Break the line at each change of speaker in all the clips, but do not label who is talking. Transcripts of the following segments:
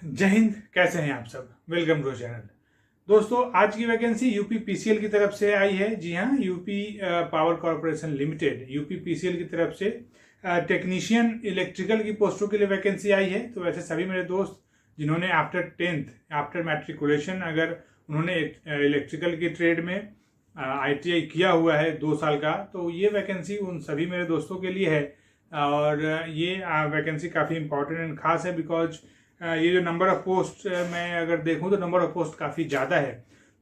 जय हिंद। कैसे हैं आप सब? Welcome to channel. दोस्तों, आज की वैकेंसी यूपी पीसीएल की तरफ से आई है। जी हाँ, UP power corporation limited UP PCL की तरफ से टेक्नीशियन इलेक्ट्रिकल की पोस्टों के लिए वैकेंसी आई है। तो वैसे सभी मेरे दोस्त जिन्होंने आफ्टर 10th आफ्टर मैट्रिकुलेशन अगर उन्होंने इलेक्ट्रिकल की ट्रेड में आईटीआई किया हुआ है 2 साल का, तो ये वैकेंसी उन सभी मेरे दोस्तों के लिए है। और ये वैकेंसी काफ़ी इंपॉर्टेंट एंड खास है बिकॉज ये जो नंबर ऑफ पोस्ट मैं अगर देखूं तो नंबर ऑफ पोस्ट काफ़ी ज़्यादा है।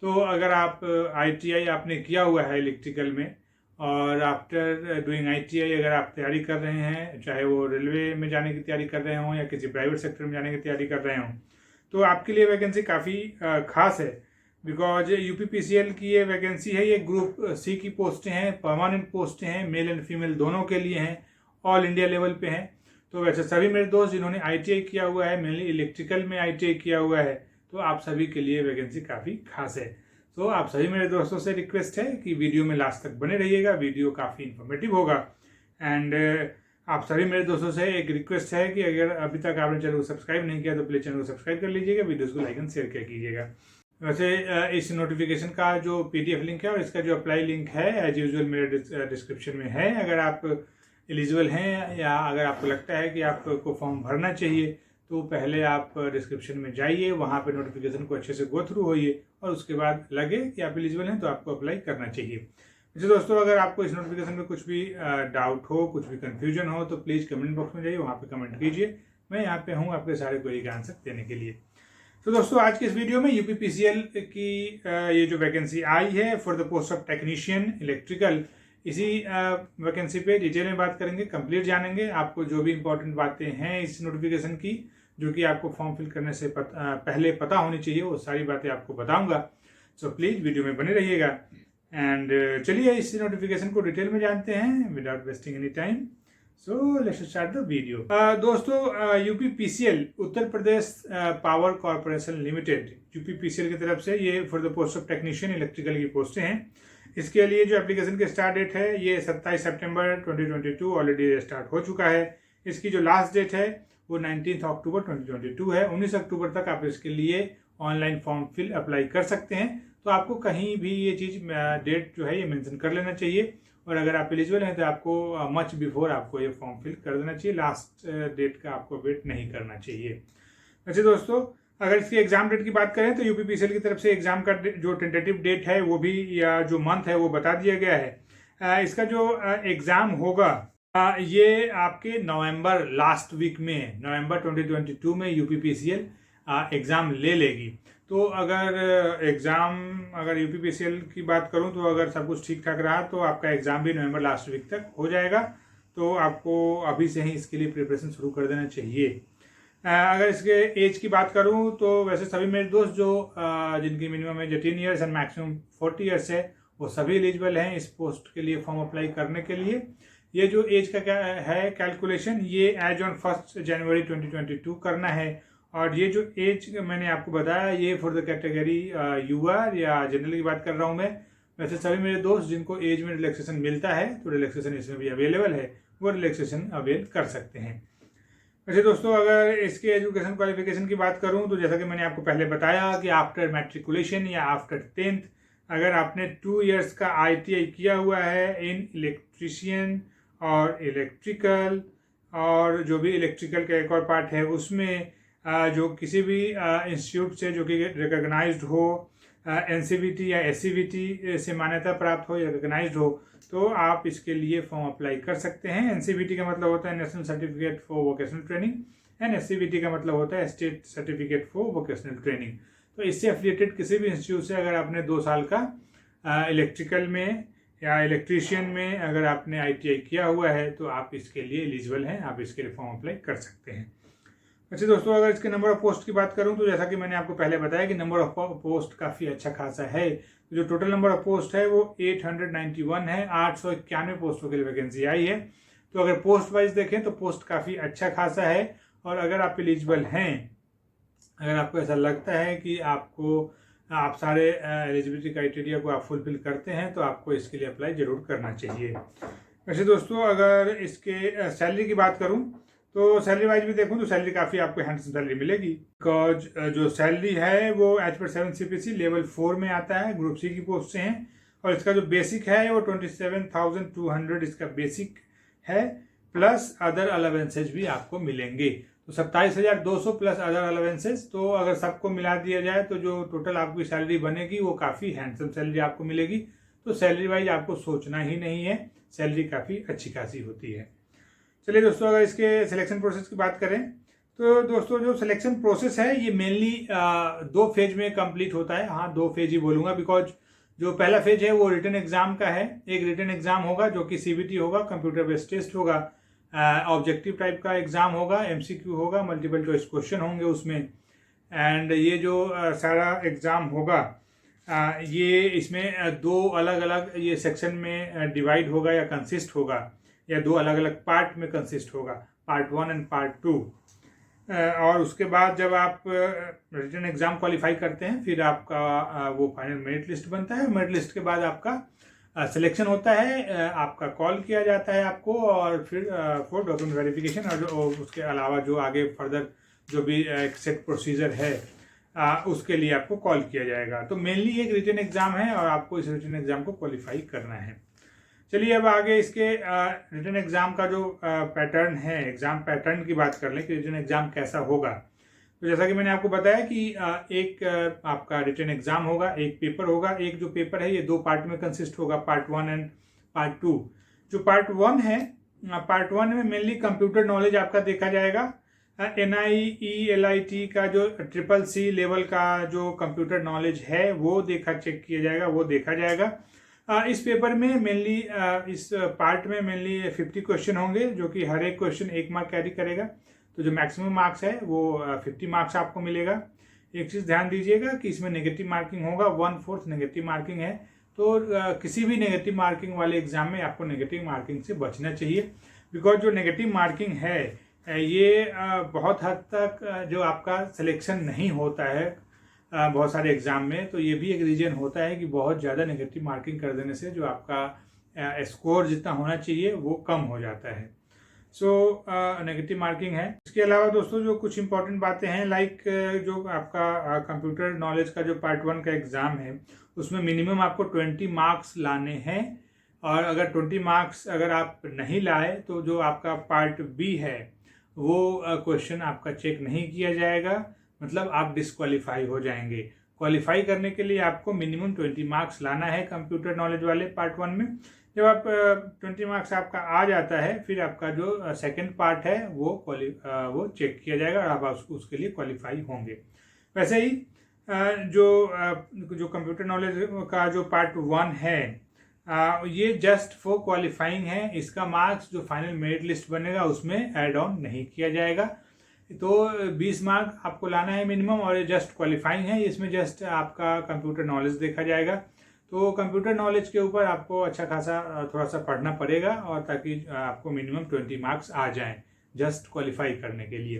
तो अगर आप आईटीआई आपने किया हुआ है इलेक्ट्रिकल में और आफ्टर डूइंग आईटीआई अगर आप तैयारी कर रहे हैं, चाहे वो रेलवे में जाने की तैयारी कर रहे हों या किसी प्राइवेट सेक्टर में जाने की तैयारी कर रहे हों, तो आपके लिए वैकेंसी काफ़ी खास है बिकॉज यूपी पीसीएल की ये वैकेंसी है। ये ग्रुप सी की पोस्टें हैं, परमानेंट पोस्टें हैं, मेल एंड फीमेल दोनों के लिए हैं, ऑल इंडिया लेवल पे हैं। तो वैसे सभी मेरे दोस्त जिन्होंने आईटीआई किया हुआ है, मेनली इलेक्ट्रिकल में आईटीआई किया हुआ है, तो आप सभी के लिए वैकेंसी काफ़ी खास है। तो आप सभी मेरे दोस्तों से रिक्वेस्ट है कि वीडियो में लास्ट तक बने रहिएगा, वीडियो काफ़ी इन्फॉर्मेटिव होगा। एंड आप सभी मेरे दोस्तों से एक रिक्वेस्ट है कि अगर अभी तक आपने चैनल को सब्सक्राइब नहीं किया तो प्लीज़ चैनल को सब्सक्राइब कर लीजिएगा, वीडियोज़ को लाइक एंड शेयर किया कीजिएगा। वैसे इस नोटिफिकेशन का जो पीडीएफ लिंक है और इसका जो अप्लाई लिंक है एज यूजुअल मेरे डिस्क्रिप्शन में है। अगर आप एलिजिबल हैं या अगर आपको लगता है कि आपको फॉर्म भरना चाहिए तो पहले आप डिस्क्रिप्शन में जाइए, वहाँ पे नोटिफिकेशन को अच्छे से गो थ्रू होइए और उसके बाद लगे कि आप एलिजिबल हैं तो आपको अप्लाई करना चाहिए। वैसे दोस्तों, अगर आपको इस नोटिफिकेशन में कुछ भी डाउट हो, कुछ भी कन्फ्यूजन हो तो प्लीज़ कमेंट बॉक्स में जाइए, वहाँ पर कमेंट कीजिए। मैं यहाँ पे हूँ आपके सारे क्वेरी का आंसर देने के लिए। तो दोस्तों, आज के इस वीडियो में यूपी पीसीएल की ये जो वैकेंसी आई है for the post of technician electrical, इसी वैकेंसी पे डिटेल में बात करेंगे, कंप्लीट जानेंगे। आपको जो भी इंपॉर्टेंट बातें हैं इस नोटिफिकेशन की जो कि आपको फॉर्म फिल करने से पहले पता होनी चाहिए, वो सारी बातें आपको बताऊंगा। सो प्लीज़ वीडियो में बने रहिएगा। एंड चलिए इस नोटिफिकेशन को डिटेल में जानते हैं without wasting any time. So let's start the video. दोस्तों, UP PCL Uttar Pradesh power corporation limited UP PCL की तरफ से ये for the post of technician electrical की पोस्टें हैं। इसके लिए जो एप्लीकेशन की स्टार्ट डेट है ये 27 सितंबर 2022 ऑलरेडी स्टार्ट हो चुका है। इसकी जो लास्ट डेट है वो 19 अक्टूबर 2022 है। 19 अक्टूबर तक आप इसके लिए ऑनलाइन फॉर्म फिल अप्लाई कर सकते हैं। तो आपको कहीं भी ये चीज़ डेट जो है ये मेंशन कर लेना चाहिए और अगर आप एलिजिबल हैं तो आपको मच बिफोर आपको ये फॉर्म फिल कर देना चाहिए। लास्ट डेट का आपको वेट नहीं करना चाहिए। वैसे दोस्तों, अगर इसकी एग्जाम डेट की बात करें तो यूपी पीसीएल की तरफ से एग्जाम का जो टेंटेटिव डेट है वो भी या जो मंथ है वो बता दिया गया है। इसका जो एग्जाम होगा ये आपके नवंबर लास्ट वीक में, नवंबर 2022 में यूपी पीसीएल एग्ज़ाम ले लेगी। तो अगर यूपी पीसीएल की बात करूं तो अगर सब कुछ ठीक ठाक रहा तो आपका एग्ज़ाम भी नवंबर लास्ट वीक तक हो जाएगा। तो आपको अभी से ही इसके लिए प्रिपरेशन शुरू कर देना चाहिए। अगर इसके एज की बात करूं तो वैसे सभी मेरे दोस्त जो जिनकी minimum age 18 years and maximum 40 years है वो सभी एलिजिबल हैं इस पोस्ट के लिए फॉर्म अप्लाई करने के लिए। ये जो एज का क्या है कैलकुलेशन, ये एज ऑन 1 जनवरी 2022 करना है। और ये जो एज मैंने आपको बताया ये फॉर द कैटेगरी यूआर या जनरल की बात कर रहा हूँ मैं। वैसे सभी मेरे दोस्त जिनको एज में रिलैक्सेशन मिलता है तो रिलैक्सेशन इसमें भी अवेलेबल है, वो रिलैक्सेशन अवेल कर सकते हैं। वैसे दोस्तों, अगर इसके एजुकेशन क्वालिफिकेशन की बात करूं तो जैसा कि मैंने आपको पहले बताया कि आफ्टर मैट्रिकुलेशन या आफ्टर 10th अगर आपने 2 इयर्स का आईटीआई किया हुआ है इन इलेक्ट्रिशियन और इलेक्ट्रिकल और जो भी इलेक्ट्रिकल का एक और पार्ट है उसमें जो किसी भी इंस्टीट्यूट से जो कि रिकॉग्नाइज्ड हो, एनसीवीटी या एससीवीटी से मान्यता प्राप्त हो या रिकॉग्नाइज्ड हो, तो आप इसके लिए फॉर्म अप्लाई कर सकते हैं। एनसीवीटी का मतलब होता है national certificate for vocational training and SCVT का मतलब होता है state certificate for vocational training. तो इससे एफिलिएटेड किसी भी इंस्टीट्यूट से अगर आपने 2 साल का इलेक्ट्रिकल में या इलेक्ट्रीशियन में अगर आपने आईटीआई किया हुआ है तो आप इसके लिए एलिजिबल हैं, आप इसके लिए फॉर्म अप्लाई कर सकते हैं। अच्छा दोस्तों, अगर इसके नंबर ऑफ पोस्ट की बात करूं तो जैसा कि मैंने आपको पहले बताया कि नंबर ऑफ पोस्ट काफ़ी अच्छा खासा है। जो टोटल नंबर ऑफ पोस्ट है वो 891 है। 891 पोस्टों के लिए वैकेंसी आई है। तो अगर पोस्ट वाइज देखें तो पोस्ट काफ़ी अच्छा खासा है। और अगर आप एलिजिबल हैं, अगर आपको ऐसा लगता है कि आप सारे एलिजिबिलिटी क्राइटेरिया को आप फुलफिल करते हैं तो आपको इसके लिए अप्लाई ज़रूर करना चाहिए। वैसे दोस्तों, अगर इसके सैलरी की बात करूं तो सैलरी वाइज भी देखूँ तो सैलरी काफ़ी आपको हैंडसम सैलरी मिलेगी, बिकॉज जो सैलरी है वो एज पर 7 CPC लेवल 4 में आता है, ग्रुप सी की पोस्ट से हैं। और इसका जो बेसिक है वो 27,200 इसका बेसिक है, प्लस अदर अलावेंसेज भी आपको मिलेंगे। तो 27,200 प्लस अदर अलावेंसेज, तो अगर सबको मिला दिया जाए तो जो टोटल आपकी सैलरी बनेगी वो काफ़ी हैंडसम सैलरी आपको मिलेगी। तो सैलरी वाइज आपको सोचना ही नहीं है, सैलरी काफ़ी अच्छी खासी होती है। चलिए दोस्तों, अगर इसके सिलेक्शन प्रोसेस की बात करें तो दोस्तों जो सिलेक्शन प्रोसेस है ये मेनली 2 फेज में कंप्लीट होता है। हाँ, 2 फेज ही बोलूँगा, बिकॉज जो पहला फेज है वो रिटन एग्जाम का है। एक रिटन एग्जाम होगा जो कि CBT होगा, कंप्यूटर बेस्ड टेस्ट होगा, ऑब्जेक्टिव टाइप का एग्जाम होगा, MCQ होगा, मल्टीपल चॉइस क्वेश्चन होंगे उसमें। एंड ये जो सारा एग्जाम होगा ये इसमें 2 अलग अलग ये सेक्शन में डिवाइड होगा या कंसिस्ट होगा, या 2 अलग अलग पार्ट में कंसिस्ट होगा, पार्ट 1 एंड पार्ट 2। और उसके बाद जब आप रिटन एग्जाम क्वालिफाई करते हैं फिर आपका वो फाइनल मेरिट लिस्ट बनता है। मेरिट लिस्ट के बाद आपका सिलेक्शन होता है, आपका कॉल किया जाता है आपको, और फिर फॉर डॉक्यूमेंट वेरिफिकेशन और जो उसके अलावा जो आगे फर्दर जो भी एक सेट प्रोसीजर है उसके लिए आपको कॉल किया जाएगा। तो मेनली एक रिटन एग्जाम है और आपको इस रिटन एग्जाम को क्वालिफाई करना है। चलिए अब आगे इसके रिटन एग्जाम का जो पैटर्न है, एग्जाम पैटर्न की बात कर लें कि रिटन एग्जाम कैसा होगा। तो जैसा कि मैंने आपको बताया कि एक आपका रिटन एग्जाम होगा, एक पेपर होगा। एक जो पेपर है ये 2 पार्ट में कंसिस्ट होगा, पार्ट 1 एंड पार्ट 2। जो पार्ट 1 है, पार्ट 1 में मेनली कंप्यूटर नॉलेज आपका देखा जाएगा। NIE-LIT का जो CCC लेवल का जो कंप्यूटर नॉलेज है वो चेक किया जाएगा, वो देखा जाएगा। इस पेपर में मेनली इस पार्ट में मेनली 50 क्वेश्चन होंगे, जो कि हर एक क्वेश्चन 1 मार्क कैरी करेगा। तो जो मैक्सिमम मार्क्स है वो 50 मार्क्स आपको मिलेगा। एक चीज़ ध्यान दीजिएगा कि इसमें नेगेटिव मार्किंग होगा, 1/4 नेगेटिव मार्किंग है। तो किसी भी नेगेटिव मार्किंग वाले एग्जाम में आपको नेगेटिव मार्किंग से बचना चाहिए, बिकॉज जो नेगेटिव मार्किंग है ये बहुत हद तक जो आपका सिलेक्शन नहीं होता है बहुत सारे एग्जाम में, तो ये भी एक रीजन होता है कि बहुत ज़्यादा नेगेटिव मार्किंग कर देने से जो आपका स्कोर जितना होना चाहिए वो कम हो जाता है। सो नेगेटिव मार्किंग है। इसके अलावा दोस्तों जो कुछ इंपॉर्टेंट बातें हैं, लाइक जो आपका कंप्यूटर नॉलेज का जो पार्ट 1 का एग्ज़ाम है उसमें मिनिमम आपको 20 मार्क्स लाने हैं। और अगर 20 मार्क्स अगर आप नहीं लाए तो जो आपका पार्ट B है वो क्वेश्चन आपका चेक नहीं किया जाएगा, मतलब आप डिस्क्वालीफाई हो जाएंगे। क्वालिफाई करने के लिए आपको मिनिमम 20 मार्क्स लाना है कंप्यूटर नॉलेज वाले पार्ट 1 में। जब आप 20 मार्क्स आपका आ जाता है फिर आपका जो सेकंड पार्ट है वो चेक किया जाएगा और आप उसके लिए क्वालिफाई होंगे। वैसे ही जो कंप्यूटर नॉलेज का जो पार्ट 1 है ये जस्ट फॉर क्वालिफाइंग है। इसका मार्क्स जो फाइनल मेरिट लिस्ट बनेगा उसमें ऐड ऑन नहीं किया जाएगा। तो 20 मार्क आपको लाना है मिनिमम, और ये जस्ट क्वालिफाइंग है, इसमें जस्ट आपका कंप्यूटर नॉलेज देखा जाएगा। तो कंप्यूटर नॉलेज के ऊपर आपको अच्छा खासा थोड़ा सा पढ़ना पड़ेगा, और ताकि आपको मिनिमम 20 मार्क्स आ जाएं जस्ट क्वालिफाई करने के लिए।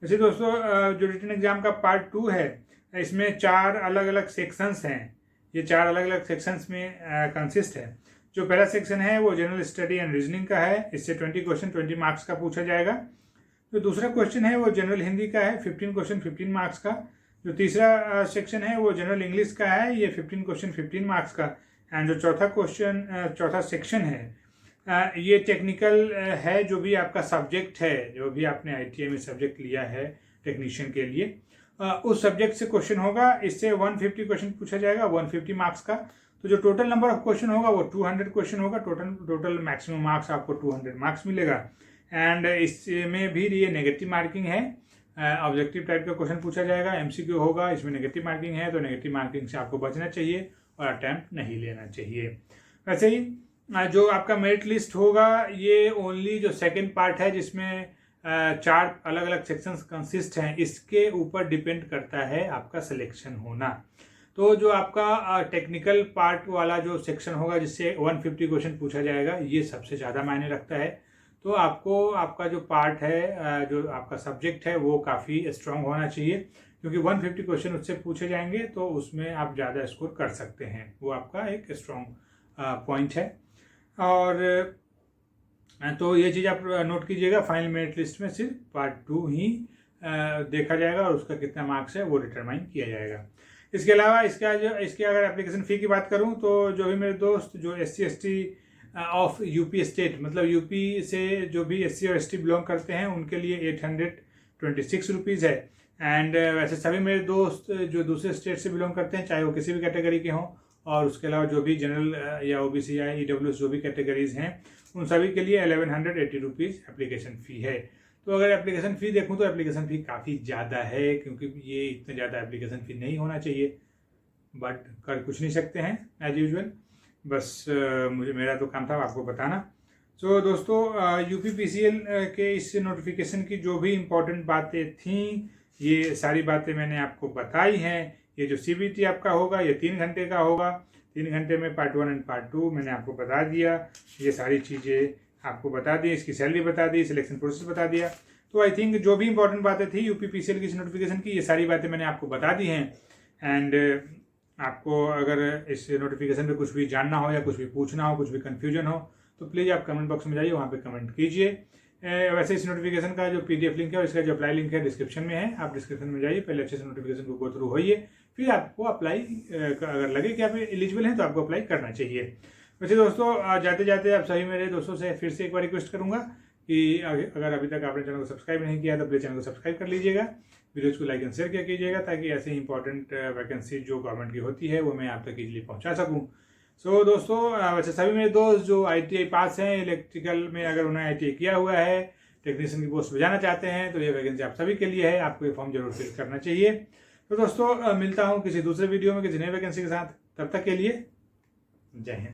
वैसे दोस्तों जो रिटन एग्जाम का पार्ट 2 है इसमें 4 अलग अलग सेक्शंस हैं। ये 4 अलग अलग सेक्शंस में कंसिस्ट है। जो पहला सेक्शन है वो जनरल स्टडी एंड रीजनिंग का है, इससे 20 क्वेश्चन 20 मार्क्स का पूछा जाएगा। जो दूसरा क्वेश्चन है वो जनरल हिंदी का है, 15 क्वेश्चन 15 मार्क्स का। जो तीसरा सेक्शन है वो जनरल इंग्लिश का है, ये 15 क्वेश्चन 15 मार्क्स का। एंड जो चौथा सेक्शन है ये टेक्निकल है, जो भी आपका सब्जेक्ट है, जो भी आपने ITI में सब्जेक्ट लिया है टेक्नीशियन के लिए उस सब्जेक्ट से क्वेश्चन होगा। इससे 150 क्वेश्चन पूछा जाएगा, 150 मार्क्स का। तो जो टोटल नंबर ऑफ क्वेश्चन होगा वो 200 क्वेश्चन होगा। टोटल मैक्सिमम मार्क्स आपको 200 मार्क्स मिलेगा। एंड इसमें भी ये नेगेटिव मार्किंग है, ऑब्जेक्टिव टाइप का क्वेश्चन पूछा जाएगा, MCQ होगा, इसमें नेगेटिव मार्किंग है। तो नेगेटिव मार्किंग से आपको बचना चाहिए और अटैम्प्ट नहीं लेना चाहिए। वैसे ही जो आपका मेरिट लिस्ट होगा ये ओनली जो सेकेंड पार्ट है जिसमें 4 अलग अलग सेक्शंस कंसिस्ट हैं, इसके ऊपर डिपेंड करता है आपका सिलेक्शन होना। तो जो आपका टेक्निकल पार्ट वाला जो सेक्शन होगा जिससे 150 क्वेश्चन पूछा जाएगा, ये सबसे ज़्यादा मायने रखता है। तो आपको आपका जो पार्ट है, जो आपका सब्जेक्ट है, वो काफ़ी स्ट्रांग होना चाहिए, क्योंकि 150 क्वेश्चन उससे पूछे जाएंगे तो उसमें आप ज़्यादा स्कोर कर सकते हैं। वो आपका एक स्ट्रांग पॉइंट है। और तो ये चीज़ आप नोट कीजिएगा, फाइनल मेरिट लिस्ट में सिर्फ पार्ट 2 ही देखा जाएगा और उसका कितना मार्क्स है वो डिटरमाइन किया जाएगा। इसके अलावा इसके अगर एप्लीकेशन फ़ी की बात करूं तो जो भी मेरे दोस्त जो SC/ST ऑफ यूपी स्टेट, मतलब यूपी से जो भी SC और ST बिलोंग करते हैं उनके लिए 826 रुपीज़ है। एंड वैसे सभी मेरे दोस्त जो दूसरे स्टेट से बिलोंग करते हैं, चाहे वो किसी भी कैटेगरी के हों, और उसके अलावा जो भी जनरल या OBC या EWS जो भी कैटेगरीज हैं, उन सभी के लिए 1180 रुपीज़ एप्लीकेशन फ़ी है। तो अगर एप्लीकेशन फ़ी देखूं तो एप्लीकेशन फ़ी काफ़ी ज़्यादा है, क्योंकि ये इतना ज़्यादा एप्लीकेशन फ़ी नहीं होना चाहिए, बट कर कुछ नहीं सकते हैं एज यूजुअल। बस मेरा तो काम था आपको बताना। सो दोस्तों, UPPCL के इस नोटिफिकेशन की जो भी इम्पोर्टेंट बातें थीं, ये सारी बातें मैंने आपको बताई हैं। ये जो CBT आपका होगा ये 3 घंटे का होगा। 3 घंटे में पार्ट 1 एंड पार्ट 2 मैंने आपको बता दिया, ये सारी चीज़ें आपको बता दी, इसकी सैलरी बता दी, सिलेक्शन प्रोसेस बता दिया। तो आई थिंक जो भी इंपॉर्टेंट बातें थी UPPCL की इस नोटिफिकेशन की, ये सारी बातें मैंने आपको बता दी हैं। एंड आपको अगर इस नोटिफिकेशन पे कुछ भी जानना हो या कुछ भी पूछना हो, कुछ भी कन्फ्यूजन हो, तो प्लीज़ आप कमेंट बॉक्स में जाइए, वहाँ पे कमेंट कीजिए। वैसे इस नोटिफिकेशन का जो PDF लिंक है और इसका जो अप्लाई लिंक है डिस्क्रिप्शन में है, आप डिस्क्रिप्शन में जाइए, पहले अच्छे से नोटिफिकेशन को गो थ्रू होइए, फिर आपको अप्लाई अगर लगे कि आप एलिजिबल हैं तो आपको अप्लाई करना चाहिए। वैसे दोस्तों, जाते जाते आप सभी मेरे दोस्तों से फिर से एक बार रिक्वेस्ट करूंगा कि अगर अभी तक आपने चैनल को सब्सक्राइब नहीं किया तो प्लीज़ चैनल को सब्सक्राइब कर लीजिएगा, वीडियोज़ को लाइक एंड शेयर किया कीजिएगा, ताकि ऐसे ही इंपॉर्टेंट वैकेंसी जो गवर्नमेंट की होती है वो मैं आप तक इजीली पहुंचा सकूं। सो दोस्तों, वैसे सभी मेरे दोस्त जो ITI पास हैं इलेक्ट्रिकल में, अगर उन्होंने ITI किया हुआ है, टेक्नीशियन की पोस्ट पर जाना चाहते हैं, तो ये वैकेंसी आप सभी के लिए है, आपको ये फॉर्म जरूर फिल करना चाहिए। तो दोस्तों, मिलता हूँ किसी दूसरे वीडियो में किसी नई वैकेंसी के साथ, तब तक के लिए जय हिंद।